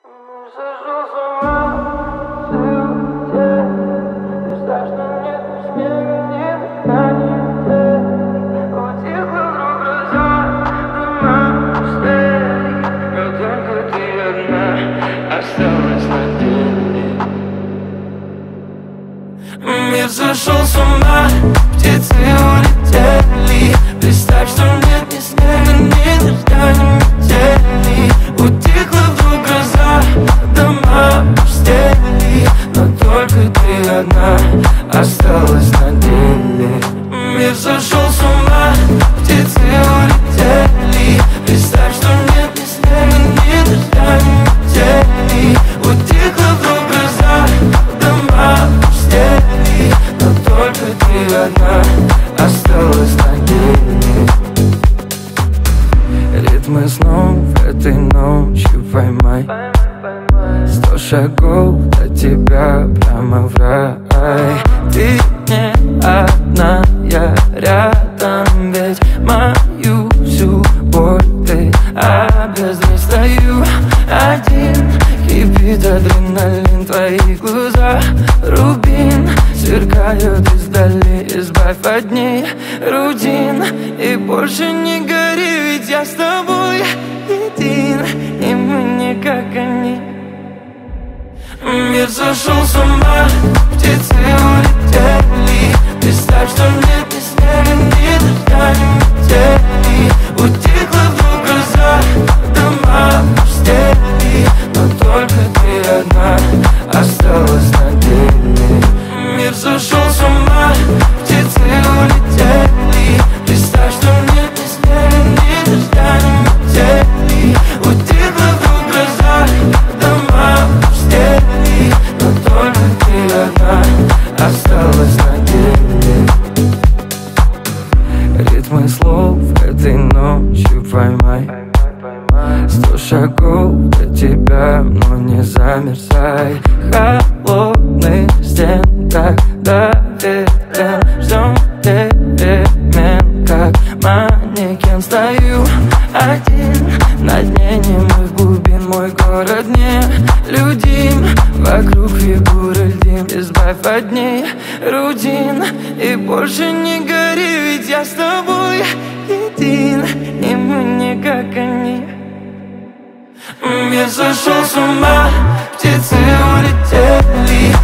Сошел с ума, ты улетел. Ты ждешь, что нет ни снега, ни дождя, ни метели. Утихла вдруг гроза, дома пустели. Но только ты одна осталась на деле. Мир сошел с ума, птицы улетели. Представь, что нет ни снега, ни дождя, ни метели. Утихла вдруг гроза, дома пустели. Но только ты одна осталась на деле. Мир сошел с ума, птицы улетели. Представь, что нет ни снега, ни дождя, ни метели. Утихла вдруг гроза, дома пустели. Но только ты одна осталась на деле. Ритмы снов этой ночью поймай. 100 шагов до тебя прямо в рай. Ты не одна, я рядом. Ведь мою всю боль ты обездрей. Стою один, кипит адреналин. Твои глаза рубин сверкают издали. Избавь от них рутин и больше не гори. Ведь я с тобой един, и мы не как они. Мир сошел с ума, птицы улетели. Представь, что нет ни снега, ни дождя, ни метели. Утихла вдруг гроза, дома пустели. Но только ты одна осталась на деле. Мир сошел с ума, птицы улетели. Представь, что нет ни снега, ни дождя, ни метели. Утихла вдруг гроза, дома пустели. Но только ты одна осталась на деле. Ритмы слов этой ночью поймай. 100 шагов до тебя, но не замерзай. Холодных стен, когда ветер ждем перемен. Как манекен стою один на дне немых глубин. Мой город не людим, вокруг фигуры льдин. Избавь от ней рутин и больше не гори. Ведь я с тобой един, и мы не как они. Мир сошел с ума, птицы улетели.